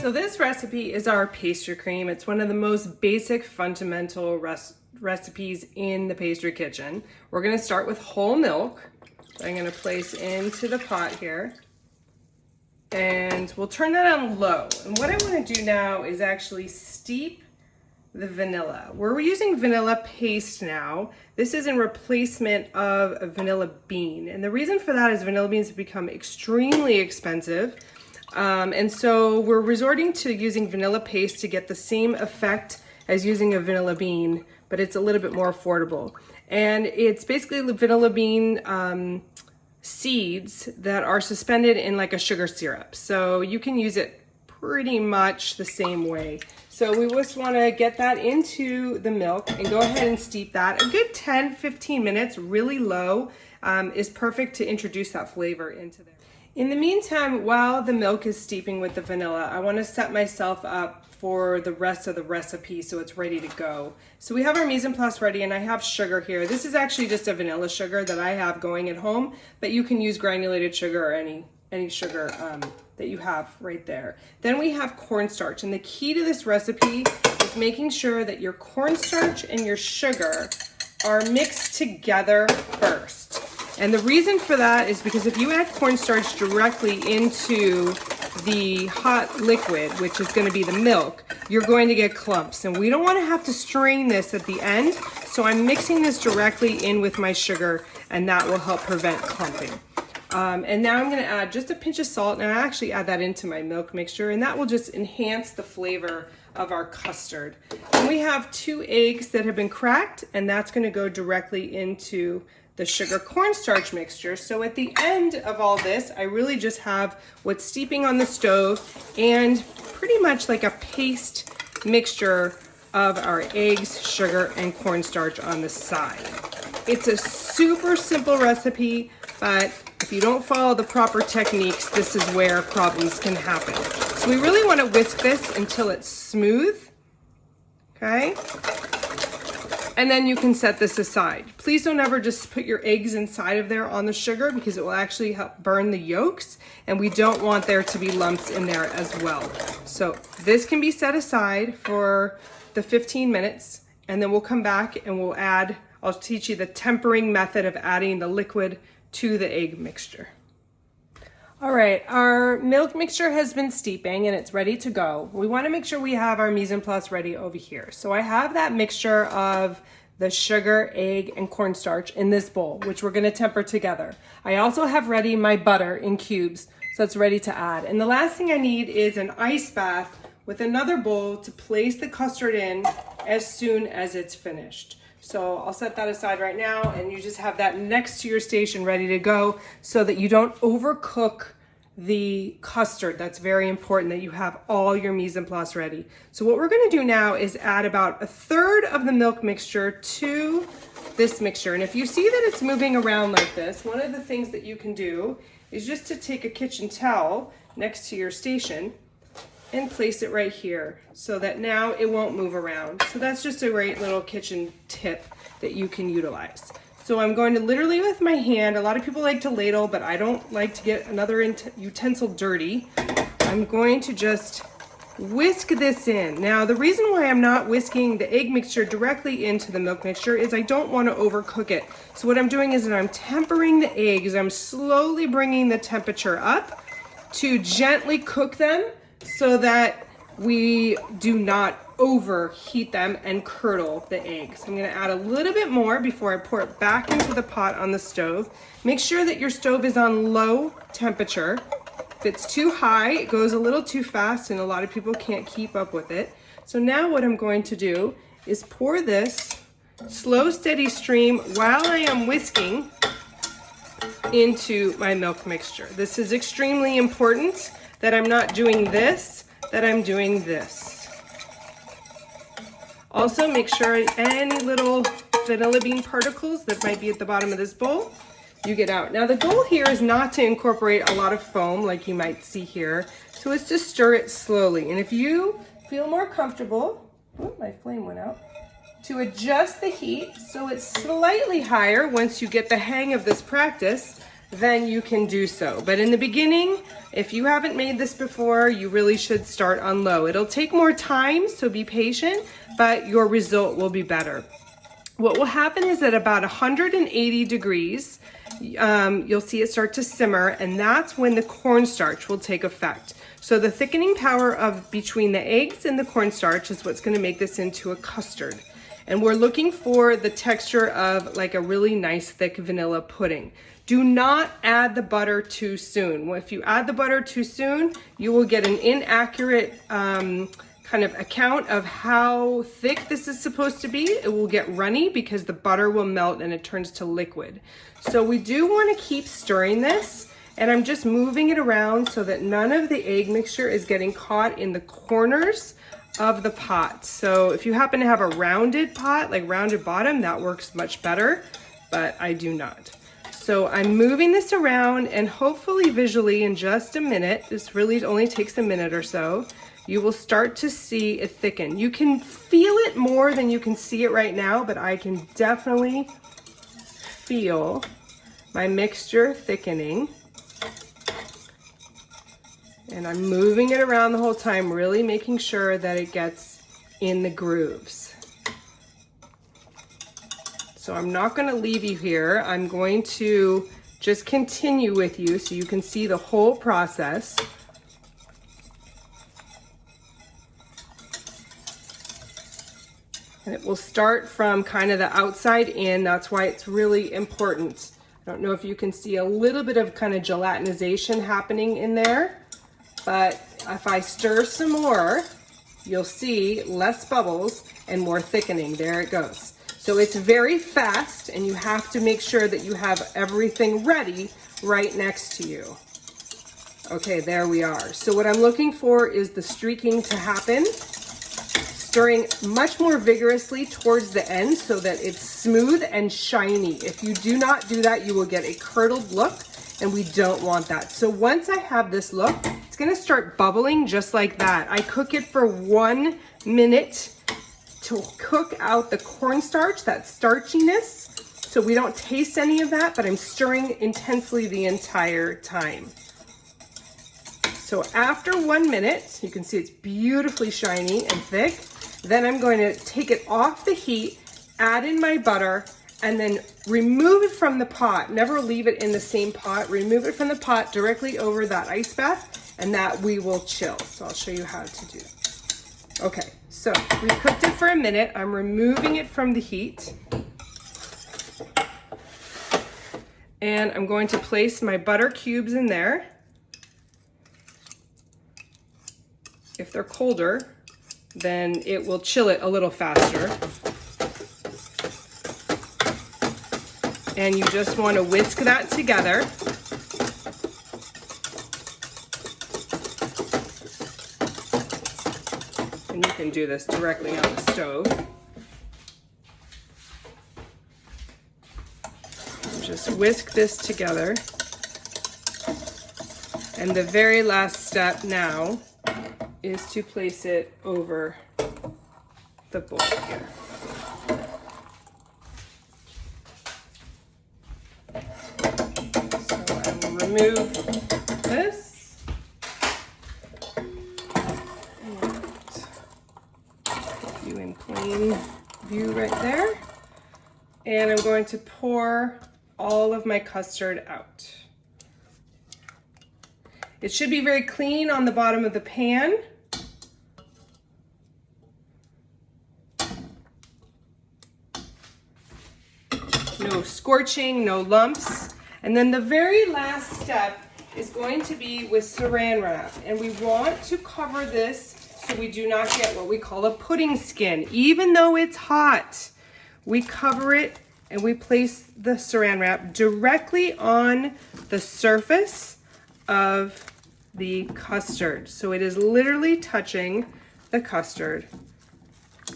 So this recipe is our pastry cream. It's one of the most basic fundamental recipes in the pastry kitchen. We're going to start with whole milk. I'm going to place into the pot here. And we'll turn that on low. And what I want to do now is actually steep the vanilla. We're using vanilla paste now. This is in replacement of a vanilla bean. And the reason for that is vanilla beans have become extremely expensive. And so we're resorting to using vanilla paste to get the same effect as using a vanilla bean, but it's a little bit more affordable. And it's basically the vanilla bean seeds that are suspended in like a sugar syrup. So you can use it pretty much the same way. So we just want to get that into the milk and go ahead and steep that. A good 10-15 minutes, really low, is perfect to introduce that flavor into there. In the meantime, while the milk is steeping with the vanilla, I want to set myself up for the rest of the recipe so it's ready to go. So we have our mise en place ready, and I have sugar here. This is actually just a vanilla sugar that I have going at home, but you can use granulated sugar or any sugar that you have right there. Then we have cornstarch, and the key to this recipe is making sure that your cornstarch and your sugar are mixed together first. And the reason for that is because if you add cornstarch directly into the hot liquid, which is going to be the milk, you're going to get clumps. And we don't want to have to strain this at the end. So I'm mixing this directly in with my sugar, and that will help prevent clumping. And now I'm going to add just a pinch of salt, and I actually add that into my milk mixture, and that will just enhance the flavor of our custard. And we have 2 eggs that have been cracked, and that's going to go directly into the sugar cornstarch mixture. So at the end of all this, I really just have what's steeping on the stove and pretty much like a paste mixture of our eggs, sugar, and cornstarch on the side. It's a super simple recipe, but if you don't follow the proper techniques, this is where problems can happen. So we really want to whisk this until it's smooth, okay? And then you can set this aside. Please don't ever just put your eggs inside of there on the sugar, because it will actually help burn the yolks, and we don't want there to be lumps in there as well. So this can be set aside for the 15 minutes, and then we'll come back and we'll add, I'll teach you the tempering method of adding the liquid to the egg mixture. All right, our milk mixture has been steeping and it's ready to go. We want to make sure we have our mise en place ready over here. So I have that mixture of the sugar, egg, and cornstarch in this bowl, which we're going to temper together. I also have ready my butter in cubes, so it's ready to add. And the last thing I need is an ice bath with another bowl to place the custard in as soon as it's finished. So I'll set that aside right now, and you just have that next to your station ready to go so that you don't overcook the custard. That's very important that you have all your mise en place ready. So what we're going to do now is add about 1/3 of the milk mixture to this mixture. And if you see that it's moving around like this, one of the things that you can do is just to take a kitchen towel next to your station and place it right here so that now it won't move around. So that's just a great little kitchen tip that you can utilize. So I'm going to literally with my hand, a lot of people like to ladle, but I don't like to get another utensil dirty. I'm going to just whisk this in. Now the reason why I'm not whisking the egg mixture directly into the milk mixture is I don't want to overcook it. So what I'm doing is that I'm tempering the eggs. I'm slowly bringing the temperature up to gently cook them so that we do not overheat them and curdle the eggs. I'm going to add a little bit more before I pour it back into the pot on the stove. Make sure that your stove is on low temperature. If it's too high, it goes a little too fast and a lot of people can't keep up with it. So now what I'm going to do is pour this slow, steady stream while I am whisking into my milk mixture. This is extremely important that I'm not doing this, that I'm doing this. Also, make sure any little vanilla bean particles that might be at the bottom of this bowl, you get out. Now the goal here is not to incorporate a lot of foam like you might see here, so it's to stir it slowly. And if you feel more comfortable, oh, my flame went out, to adjust the heat so it's slightly higher once you get the hang of this practice, then you can do so. But in the beginning, if you haven't made this before, you really should start on low. It'll take more time, so be patient, but your result will be better. What will happen is at about 180 degrees, you'll see it start to simmer, and that's when the cornstarch will take effect. So the thickening power of between the eggs and the cornstarch is what's going to make this into a custard. And we're looking for the texture of like a really nice thick vanilla pudding. Do not add the butter too soon. If you add the butter too soon, you will get an inaccurate kind of account of how thick this is supposed to be. It will get runny because the butter will melt and it turns to liquid. So we do want to keep stirring this, and I'm just moving it around so that none of the egg mixture is getting caught in the corners of the pot. So if you happen to have a rounded pot, like rounded bottom, that works much better, but I do not. So I'm moving this around, and hopefully visually in just a minute, this really only takes a minute or so, you will start to see it thicken. You can feel it more than you can see it right now, but I can definitely feel my mixture thickening. And I'm moving it around the whole time, really making sure that it gets in the grooves. So I'm not going to leave you here. I'm going to just continue with you so you can see the whole process. And it will start from kind of the outside in. That's why it's really important. I don't know if you can see a little bit of kind of gelatinization happening in there, but if I stir some more, you'll see less bubbles and more thickening. There it goes. So it's very fast, and you have to make sure that you have everything ready right next to you. Okay, there we are. So what I'm looking for is the streaking to happen, stirring much more vigorously towards the end so that it's smooth and shiny. If you do not do that, you will get a curdled look, and we don't want that. So once I have this look, it's gonna start bubbling just like that. I cook it for 1 minute to cook out the cornstarch, that starchiness, so we don't taste any of that, but I'm stirring intensely the entire time. So after 1 minute, you can see it's beautifully shiny and thick. Then I'm going to take it off the heat, add in my butter, and then remove it from the pot. Never leave it in the same pot. Remove it from the pot directly over that ice bath, and that we will chill. So I'll show you how to do. Okay, so we cooked it for a minute. I'm removing it from the heat. And I'm going to place my butter cubes in there. If they're colder, then it will chill it a little faster. And you just want to whisk that together. And you can do this directly on the stove. Just whisk this together. And the very last step now is to place it over the bowl here. So I will remove this. And put you in plain view right there. And I'm going to pour all of my custard out. It should be very clean on the bottom of the pan. No scorching, no lumps. And then the very last step is going to be with saran wrap. And we want to cover this so we do not get what we call a pudding skin. Even though it's hot, we cover it and we place the saran wrap directly on the surface of the custard. So it is literally touching the custard,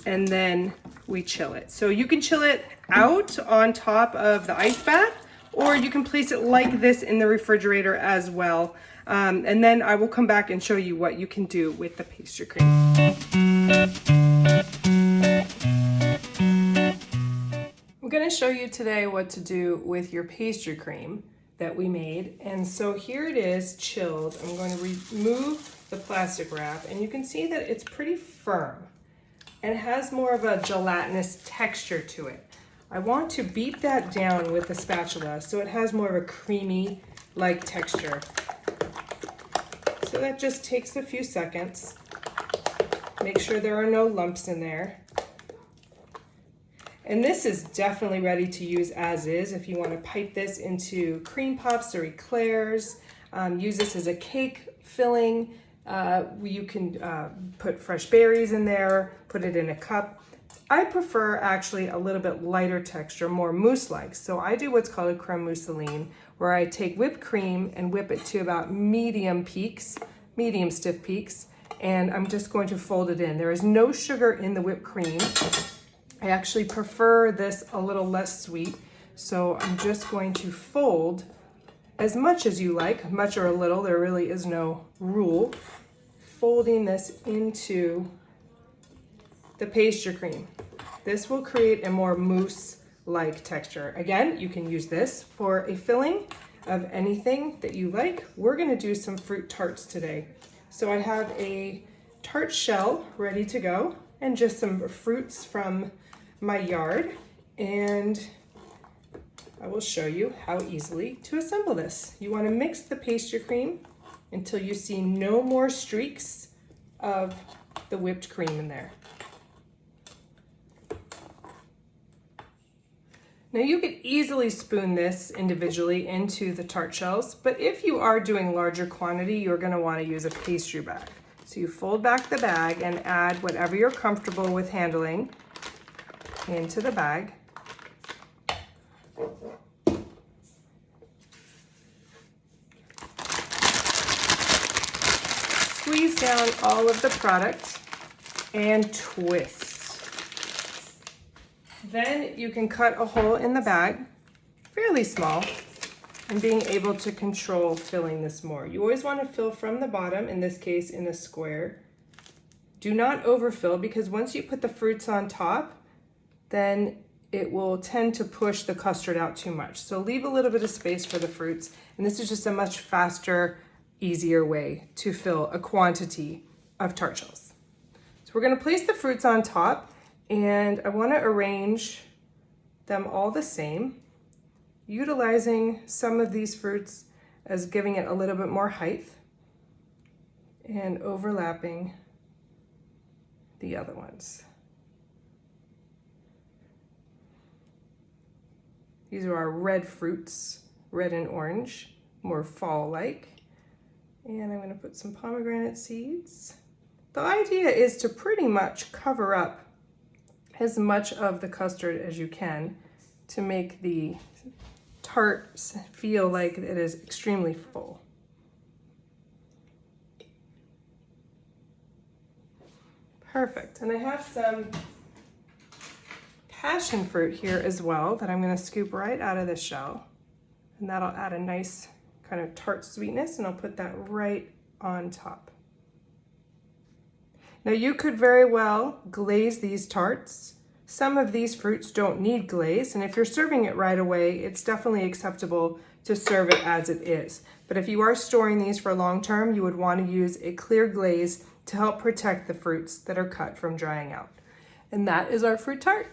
and then we chill it. So you can chill it out on top of the ice bath, or you can place it like this in the refrigerator as well. And then I will come back and show you what you can do with the pastry cream. I'm going to show you today what to do with your pastry cream. that we made. And so here it is chilled. I'm going to remove the plastic wrap, and you can see that it's pretty firm and has more of a gelatinous texture to it. I want to beat that down with the spatula so it has more of a creamy-like texture. So that just takes a few seconds. Make sure there are no lumps in there. And this is definitely ready to use as is. If you want to pipe this into cream puffs or eclairs, use this as a cake filling. You can put fresh berries in there, put it in a cup. I prefer actually a little bit lighter texture, more mousse-like. So I do what's called a creme mousseline, where I take whipped cream and whip it to about medium stiff peaks, and I'm just going to fold it in. There is no sugar in the whipped cream. I actually prefer this a little less sweet, so I'm just going to fold as much as you like, much or a little, there really is no rule. Folding this into the pastry cream. This will create a more mousse-like texture. Again, you can use this for a filling of anything that you like. We're gonna do some fruit tarts today. So I have a tart shell ready to go and just some fruits from my yard, and I will show you how easily to assemble this. You want to mix the pastry cream until you see no more streaks of the whipped cream in there. Now you could easily spoon this individually into the tart shells, but if you are doing larger quantity, you're going to want to use a pastry bag. So you fold back the bag and add whatever you're comfortable with handling into the bag. Squeeze down all of the product and twist. Then you can cut a hole in the bag, fairly small, and being able to control filling this more. You always want to fill from the bottom, in this case in a square. Do not overfill, because once you put the fruits on top, then it will tend to push the custard out too much. So leave a little bit of space for the fruits, and this is just a much faster, easier way to fill a quantity of tart shells. So we're going to place the fruits on top, and I want to arrange them all the same, utilizing some of these fruits as giving it a little bit more height and overlapping the other ones. These are our red fruits, red and orange, more fall-like. And I'm going to put some pomegranate seeds. The idea is to pretty much cover up as much of the custard as you can to make the tarts feel like it is extremely full. Perfect. And I have some passion fruit here as well that I'm going to scoop right out of the shell, and that'll add a nice kind of tart sweetness, and I'll put that right on top. Now you could very well glaze these tarts. Some of these fruits don't need glaze, and if you're serving it right away, it's definitely acceptable to serve it as it is. But if you are storing these for long term, you would want to use a clear glaze to help protect the fruits that are cut from drying out. And that is our fruit tart.